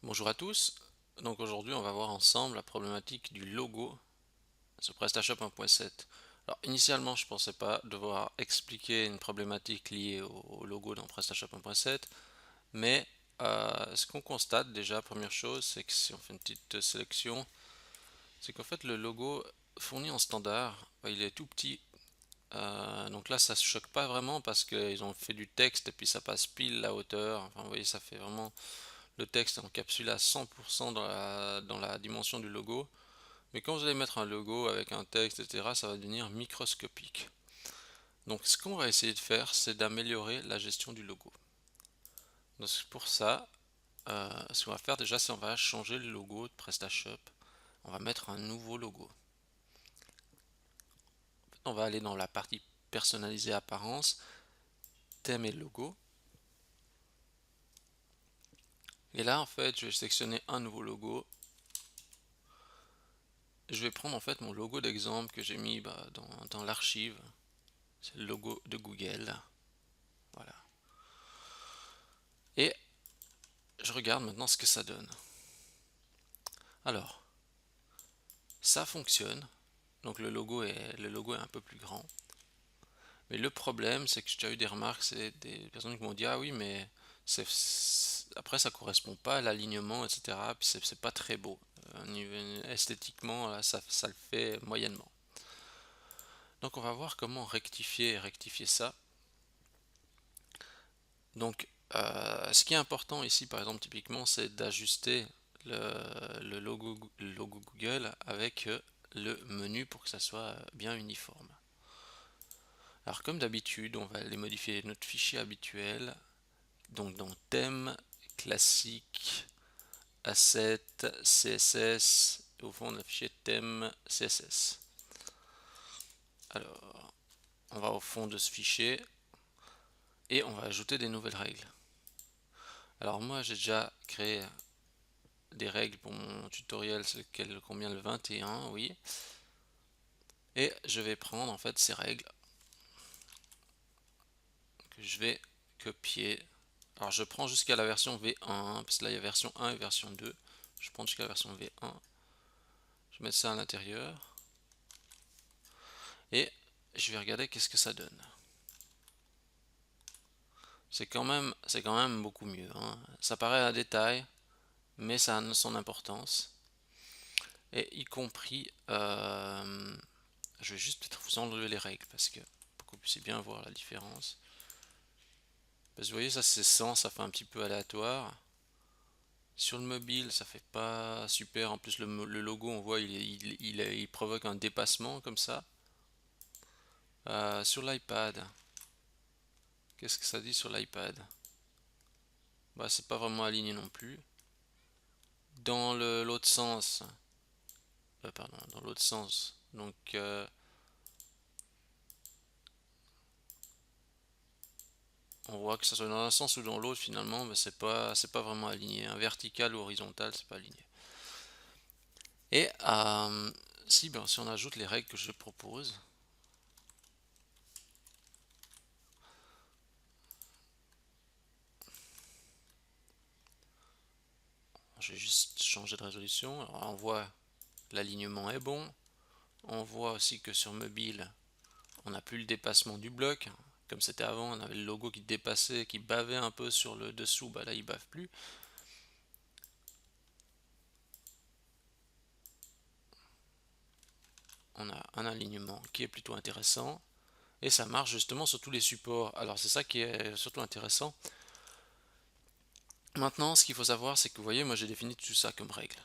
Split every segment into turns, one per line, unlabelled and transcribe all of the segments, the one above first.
Bonjour à tous. Donc aujourd'hui, on va voir ensemble la problématique du logo sur PrestaShop 1.7. Alors initialement, je pensais pas devoir expliquer une problématique liée au logo dans PrestaShop 1.7, mais ce qu'on constate déjà, première chose, c'est que si on fait une petite sélection, c'est qu'en fait le logo fourni en standard, il est tout petit. Donc là, ça se choque pas vraiment parce qu'ils ont fait du texte et puis ça passe pile la hauteur. Enfin, vous voyez, ça fait vraiment le texte est encapsulé à 100% dans la dimension du logo. Mais quand vous allez mettre un logo avec un texte, etc., ça va devenir microscopique. Donc ce qu'on va essayer de faire, c'est d'améliorer la gestion du logo. Donc pour ça, ce qu'on va faire déjà, c'est on va changer le logo de PrestaShop. On va mettre un nouveau logo. On va aller dans la partie personnaliser apparence, thème et logo. Et là, en fait, je vais sélectionner un nouveau logo. Je vais prendre en fait mon logo d'exemple que j'ai mis dans l'archive. C'est le logo de Google. Voilà. Et je regarde maintenant ce que ça donne. Alors, ça fonctionne. Donc le logo est un peu plus grand. Mais le problème, c'est que j'ai déjà eu des remarques, c'est des personnes qui m'ont dit ah oui, mais après ça correspond pas à l'alignement, etc. Puis c'est pas très beau. Esthétiquement, là, ça le fait moyennement. Donc on va voir comment rectifier ça. Donc ce qui est important ici, par exemple, typiquement, c'est d'ajuster le logo Google avec le menu pour que ça soit bien uniforme. Alors comme d'habitude, on va aller modifier notre fichier habituel. Donc dans thème, classique, asset, CSS, et au fond de le fichier thème CSS. Alors, on va au fond de ce fichier et on va ajouter des nouvelles règles. Alors moi j'ai déjà créé des règles pour mon tutoriel, c'est combien le 21, oui. Et je vais prendre en fait ces règles que je vais copier. Alors je prends jusqu'à la version V1, parce que là il y a version 1 et version 2. Je prends jusqu'à la version V1. Je vais mettre ça à l'intérieur. Et je vais regarder qu'est-ce que ça donne. C'est quand même beaucoup mieux, hein. Ça paraît un détail, mais ça a son importance. Et y compris, je vais juste peut-être vous enlever les règles parce que pour que vous puissiez bien voir la différence. Parce que vous voyez, ça c'est 100, ça fait un petit peu aléatoire. Sur le mobile, ça fait pas super. En plus, le logo, on voit, il provoque un dépassement comme ça. Sur l'iPad, qu'est-ce que ça dit sur l'iPad? Bah, c'est pas vraiment aligné non plus. Dans l'autre sens, pardon, dans l'autre sens. Donc, on voit que ça soit dans un sens ou dans l'autre, finalement, mais c'est pas vraiment aligné. Un vertical ou horizontal, c'est pas aligné. Et si on ajoute les règles que je propose, je vais juste changer de résolution. Alors, on voit l'alignement est bon. On voit aussi que sur mobile, on n'a plus le dépassement du bloc. Comme c'était avant, on avait le logo qui dépassait, qui bavait un peu sur le dessous. Bah là, il bave plus. On a un alignement qui est plutôt intéressant. Et ça marche justement sur tous les supports. Alors c'est ça qui est surtout intéressant. Maintenant, ce qu'il faut savoir, c'est que vous voyez, moi j'ai défini tout ça comme règle.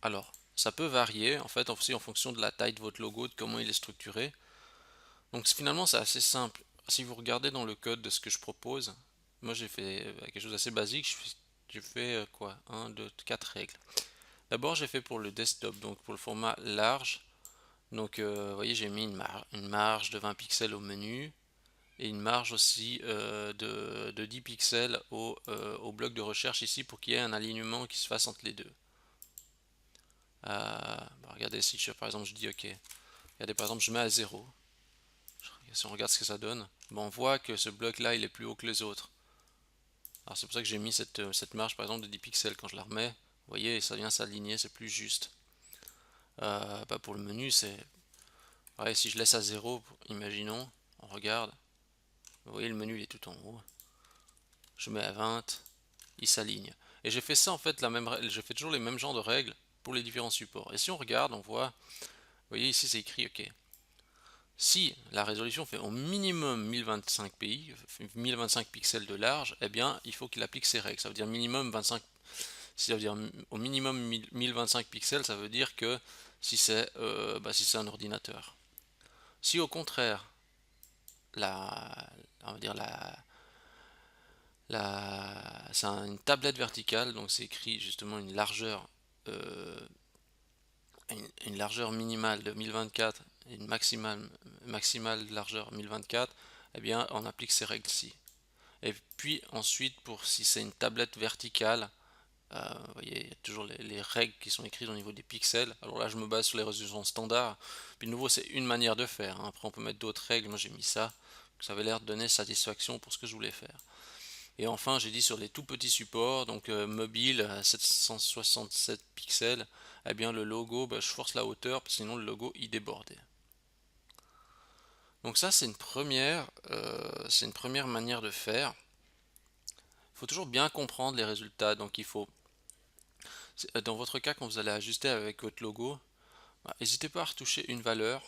Alors, ça peut varier en fait aussi en fonction de la taille de votre logo, de comment il est structuré. Donc finalement, c'est assez simple. Si vous regardez dans le code de ce que je propose, moi j'ai fait quelque chose d'assez basique. J'ai fait quoi? 1, 2, 4 règles. D'abord, j'ai fait pour le desktop, donc pour le format large. Donc, vous voyez, j'ai mis une marge de 20 pixels au menu et une marge aussi de 10 pixels au bloc de recherche ici pour qu'il y ait un alignement qui se fasse entre les deux. Regardez si par exemple je dis ok, regardez par exemple je mets à 0. Si on regarde ce que ça donne, on voit que ce bloc là il est plus haut que les autres. Alors c'est pour ça que j'ai mis cette marge par exemple de 10 pixels. Quand je la remets, vous voyez, ça vient s'aligner, c'est plus juste. Bah, pour le menu, c'est... Ouais, si je laisse à 0, imaginons, on regarde, vous voyez le menu il est tout en haut. Je mets à 20, il s'aligne. Et j'ai fait ça en fait, j'ai fait toujours les mêmes genres de règles pour les différents supports. Et si on regarde, on voit, vous voyez ici c'est écrit, ok, si la résolution fait au minimum 1025 pi, 1025 pixels de large, eh bien il faut qu'il applique ces règles. Ça veut dire minimum 25, ça veut dire au minimum 1025 pixels, ça veut dire que si c'est si c'est un ordinateur. Si au contraire, on va dire c'est une tablette verticale, donc c'est écrit justement euh, une largeur minimale de 1024 et une maximale largeur 1024, eh bien on applique ces règles-ci. Et puis ensuite, pour si c'est une tablette verticale, vous voyez, il y a toujours les règles qui sont écrites au niveau des pixels. Alors là, je me base sur les résolutions standards. Puis de nouveau, c'est une manière de faire, hein. Après, on peut mettre d'autres règles. Moi, j'ai mis ça. Ça avait l'air de donner satisfaction pour ce que je voulais faire. Et enfin, j'ai dit sur les tout petits supports, donc mobile à 767 pixels, eh bien le logo, bah, je force la hauteur, parce que sinon le logo il débordait. Donc ça, c'est une première manière de faire. Il faut toujours bien comprendre les résultats. Donc dans votre cas, quand vous allez ajuster avec votre logo, bah, n'hésitez pas à retoucher une valeur.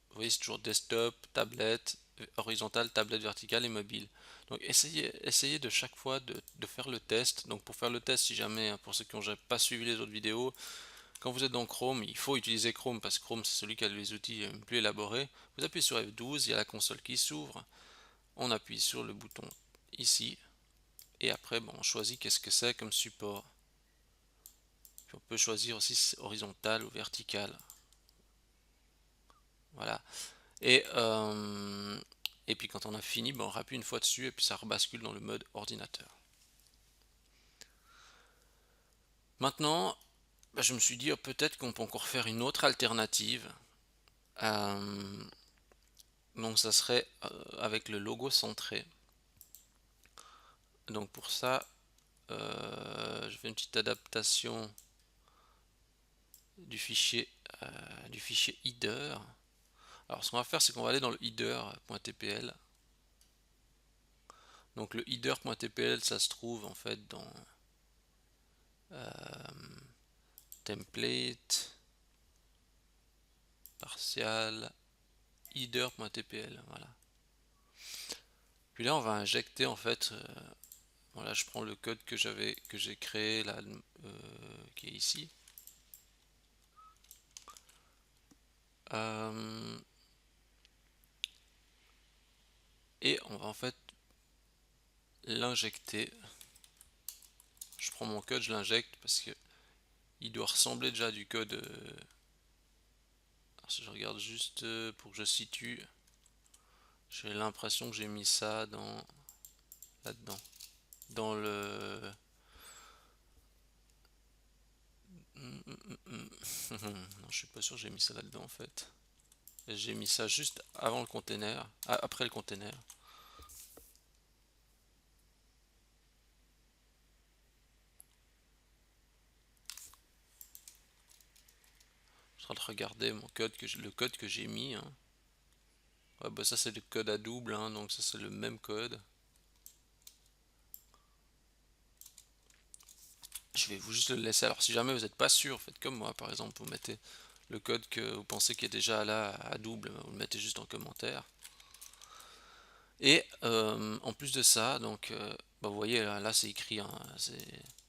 Vous voyez, c'est toujours desktop, tablette, horizontale, tablette verticale et mobile. Donc essayez de chaque fois de faire le test. Donc pour faire le test, si jamais, hein, pour ceux qui n'ont pas suivi les autres vidéos, quand vous êtes dans Chrome, il faut utiliser Chrome parce que Chrome c'est celui qui a les outils plus élaborés. Vous appuyez sur F12, il y a la console qui s'ouvre. On appuie sur le bouton ici. Et après, bon, on choisit qu'est-ce que c'est comme support. Puis on peut choisir aussi si c'est horizontal ou vertical. Voilà. Et, euh, et puis quand on a fini, ben, on rappuie une fois dessus et puis ça rebascule dans le mode ordinateur. Maintenant, ben, je me suis dit peut-être qu'on peut encore faire une autre alternative. Euh, donc ça serait avec le logo centré. Donc pour ça, je fais une petite adaptation du fichier, header. Alors ce qu'on va faire, c'est qu'on va aller dans le header.tpl. Donc le header.tpl, ça se trouve en fait dans template, partial, header.tpl. Voilà. Puis là, on va injecter en fait. Voilà, je prends le code que j'ai créé là, qui est ici. Euh, et on va en fait l'injecter. Je prends mon code, je l'injecte parce que il doit ressembler déjà du code. Alors si je regarde juste pour que je situe, j'ai l'impression que j'ai mis ça là-dedans. Dans le... Non, je suis pas sûr que j'ai mis ça là-dedans en fait. J'ai mis ça juste avant le container, après le container. Je suis en train de regarder le code que j'ai mis, hein. Ouais, bah ça c'est le code à double, hein, donc ça c'est le même code. Je vais vous juste le laisser. Alors si jamais vous n'êtes pas sûr, faites comme moi par exemple, vous mettez le code que vous pensez qui est déjà là à double, vous le mettez juste en commentaire. Et en plus de ça, donc bah, vous voyez là, c'est écrit, hein,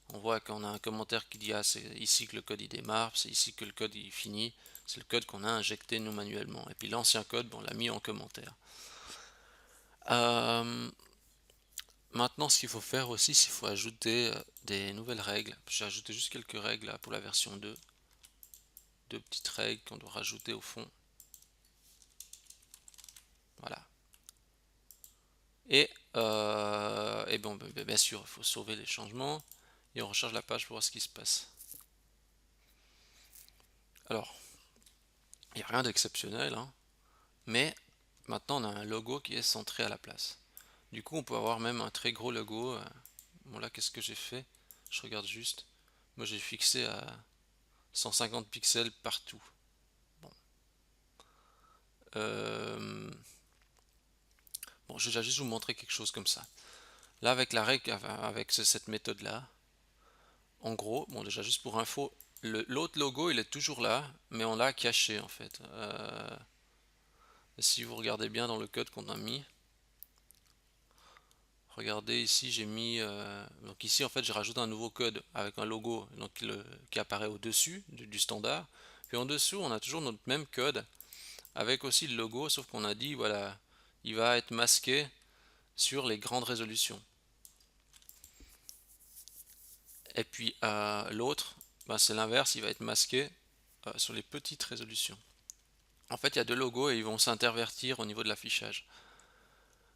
on voit qu'on a un commentaire qui dit c'est ici que le code il démarre, c'est ici que le code il finit, c'est le code qu'on a injecté nous manuellement. Et puis l'ancien code, bon, on l'a mis en commentaire. Euh, Maintenant, ce qu'il faut faire aussi, c'est qu'il faut ajouter des nouvelles règles. J'ai ajouté juste quelques règles là, pour la version 2. Deux petites règles qu'on doit rajouter au fond. Voilà. Et bon, bien sûr, il faut sauver les changements. Et on recharge la page pour voir ce qui se passe. Alors, il n'y a rien d'exceptionnel, hein, mais maintenant on a un logo qui est centré à la place. Du coup, on peut avoir même un très gros logo. Bon là, qu'est-ce que j'ai fait? Je regarde juste. Moi j'ai fixé à 150 pixels partout. Bon. Euh, bon, je vais déjà juste vous montrer quelque chose comme ça. Là, avec la règle, avec cette méthode-là, en gros, bon déjà juste pour info, l'autre logo il est toujours là, mais on l'a caché en fait. Si vous regardez bien dans le code qu'on a mis, regardez ici j'ai mis, donc ici en fait j'ai rajouté un nouveau code avec un logo donc, qui apparaît au-dessus du standard. Puis en dessous on a toujours notre même code avec aussi le logo, sauf qu'on a dit voilà, il va être masqué sur les grandes résolutions. Et puis l'autre, ben, c'est l'inverse, il va être masqué sur les petites résolutions. En fait, il y a deux logos et ils vont s'intervertir au niveau de l'affichage.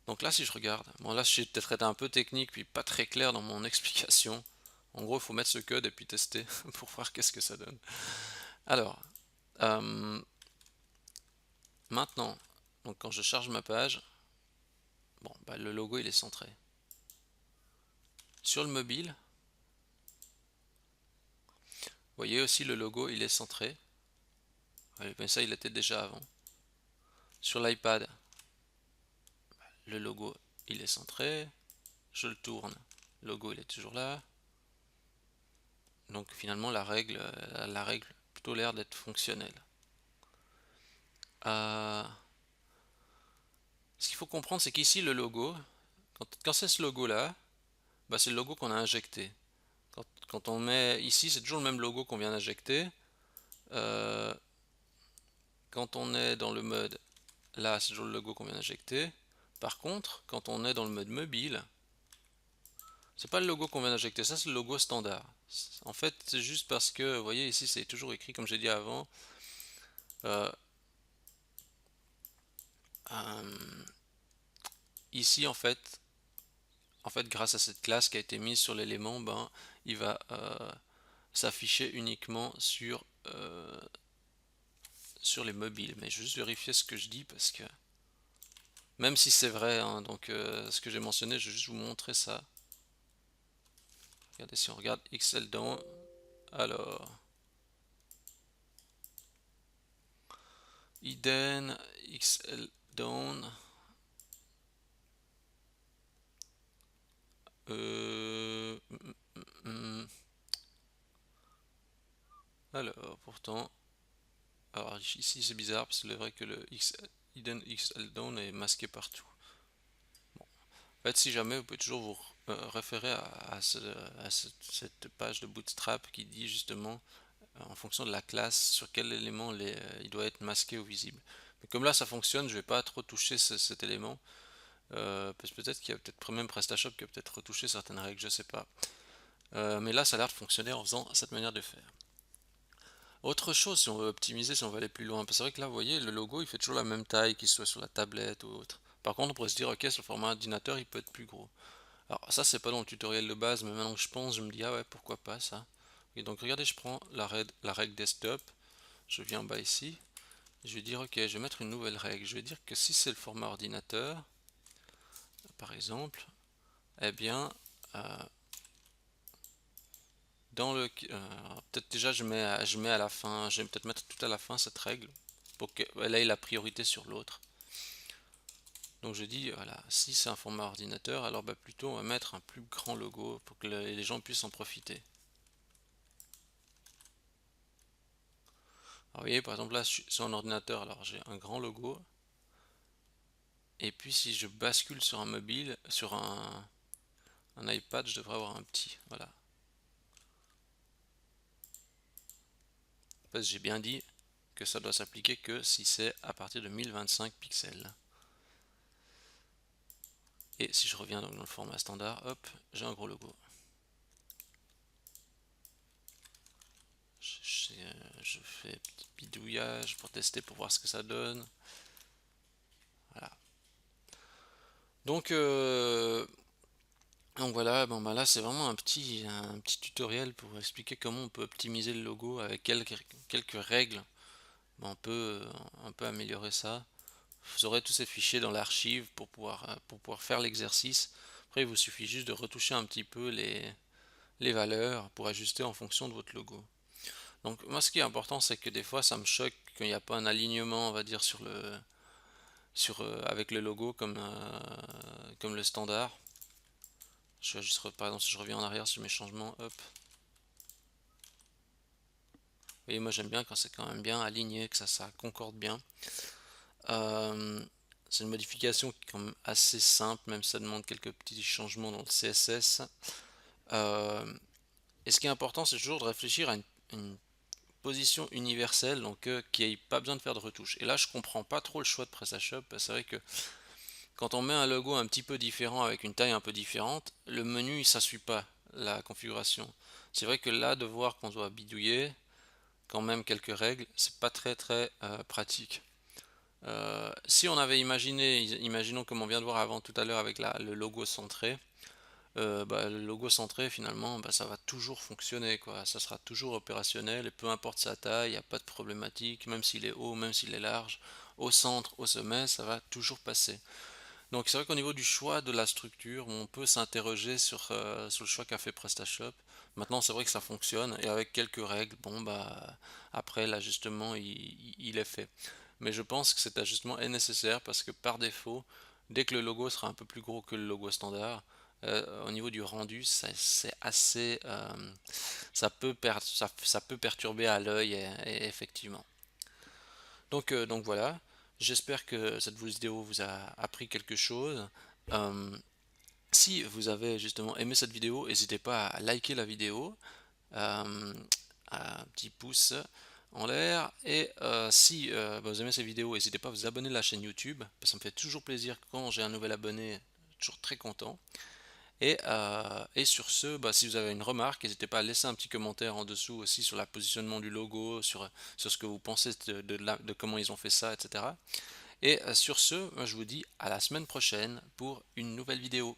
Donc là, si je regarde, bon là, j'ai peut-être été un peu technique puis pas très clair dans mon explication. En gros, il faut mettre ce code et puis tester pour voir qu'est-ce que ça donne. Alors, euh, maintenant, donc quand je charge ma page, bon, bah, le logo il est centré. Sur le mobile, vous voyez aussi le logo il est centré. Ouais, mais ça, il était déjà avant. Sur l'iPad, le logo il est centré. Je le tourne, le logo il est toujours là. Donc finalement la règle plutôt l'air d'être fonctionnelle. Euh, Ce qu'il faut comprendre, c'est qu'ici le logo, quand c'est ce logo là, bah, c'est le logo qu'on a injecté. Quand on met ici, c'est toujours le même logo qu'on vient d'injecter. Euh, Quand on est dans le mode là, c'est toujours le logo qu'on vient d'injecter. Par contre, quand on est dans le mode mobile, c'est pas le logo qu'on vient d'injecter, ça c'est le logo standard. En fait, c'est juste parce que, vous voyez ici, c'est toujours écrit comme j'ai dit avant. Euh, euh, Ici, en fait, grâce à cette classe qui a été mise sur l'élément, ben, il va s'afficher uniquement sur les mobiles. Mais je vais juste vérifier ce que je dis parce que même si c'est vrai, hein, donc ce que j'ai mentionné, je vais juste vous montrer ça. Regardez, si on regarde XL down, alors Iden XL down. Euh, mm, mm, mm. Alors, pourtant, alors ici c'est bizarre parce que c'est vrai que le Iden XL down est masqué partout. En fait, si jamais, vous pouvez toujours vous référer cette page de Bootstrap qui dit justement, en fonction de la classe, sur quel élément il doit être masqué ou visible. Mais comme là, ça fonctionne, je vais pas trop toucher cet élément. Parce que peut-être qu'il y a peut-être même PrestaShop qui a peut-être retouché certaines règles, je sais pas. Mais là, ça a l'air de fonctionner en faisant cette manière de faire. Autre chose, si on veut optimiser, si on veut aller plus loin, parce que c'est vrai que là, vous voyez, le logo, il fait toujours la même taille, qu'il soit sur la tablette ou autre. Par contre, on pourrait se dire, ok, sur le format ordinateur, il peut être plus gros. Alors ça c'est pas dans le tutoriel de base, mais maintenant que je pense, je me dis ah ouais pourquoi pas ça. Et donc regardez, je prends la règle desktop, je viens en bas ici, je vais dire ok, je vais mettre une nouvelle règle. Je vais dire que si c'est le format ordinateur, par exemple, eh bien peut-être déjà je mets à la fin, je vais peut-être mettre tout à la fin cette règle pour qu'elle ait la priorité sur l'autre. Donc je dis voilà, si c'est un format ordinateur, alors bah, plutôt on va mettre un plus grand logo pour que les gens puissent en profiter. Alors, vous voyez, par exemple, là, sur un ordinateur, alors j'ai un grand logo. Et puis, si je bascule sur un mobile, sur un iPad, je devrais avoir un petit. Voilà. Parce que j'ai bien dit que ça doit s'appliquer que si c'est à partir de 1025 pixels. Et si je reviens donc dans le format standard, hop, j'ai un gros logo. Je fais un petit bidouillage pour tester, pour voir ce que ça donne. Voilà. Donc, voilà, bon bah là c'est vraiment un petit tutoriel pour expliquer comment on peut optimiser le logo avec quelques règles. Bon, on peut améliorer ça. Vous aurez tous ces fichiers dans l'archive pour pouvoir faire l'exercice. Après, il vous suffit juste de retoucher un petit peu les valeurs pour ajuster en fonction de votre logo. Donc moi, ce qui est important, c'est que des fois, ça me choque qu'il n'y a pas un alignement, on va dire, avec le logo comme le standard. Je vais juste, par exemple, si je reviens en arrière sur mes changements, hop. Vous voyez, moi j'aime bien quand c'est quand même bien aligné, que ça concorde bien. Euh, c'est une modification qui est quand même assez simple, même si ça demande quelques petits changements dans le CSS. Euh, et ce qui est important, c'est toujours de réfléchir à une position universelle, donc qui n'ait pas besoin de faire de retouches. Et là, je comprends pas trop le choix de PrestaShop. C'est vrai que quand on met un logo un petit peu différent avec une taille un peu différente, le menu il s'assuit pas la configuration. C'est vrai que là, de voir qu'on doit bidouiller quand même quelques règles, c'est pas très pratique. Si on avait imaginé, imaginons comme on vient de voir avant tout à l'heure avec le logo centré, le logo centré finalement, ça va toujours fonctionner quoi. Ça sera toujours opérationnel et peu importe sa taille, il n'y a pas de problématique, même s'il est haut, même s'il est large, au centre, au sommet, ça va toujours passer. Donc c'est vrai qu'au niveau du choix de la structure, on peut s'interroger sur le choix qu'a fait PrestaShop. Maintenant c'est vrai que ça fonctionne et avec quelques règles, bon après l'ajustement il est fait. Mais je pense que cet ajustement est nécessaire parce que par défaut, dès que le logo sera un peu plus gros que le logo standard, au niveau du rendu, c'est assez, ça peut perturber à l'œil et effectivement. Donc voilà, j'espère que cette vidéo vous a appris quelque chose. Euh, si vous avez justement aimé cette vidéo, n'hésitez pas à liker la vidéo, euh, un petit pouce en l'air. Et si vous aimez ces vidéos, n'hésitez pas à vous abonner à la chaîne YouTube. Ça me fait toujours plaisir quand j'ai un nouvel abonné, toujours très content. Et sur ce, si vous avez une remarque, n'hésitez pas à laisser un petit commentaire en dessous aussi sur le positionnement du logo, sur ce que vous pensez de comment ils ont fait ça, etc. Et sur ce, moi, je vous dis à la semaine prochaine pour une nouvelle vidéo.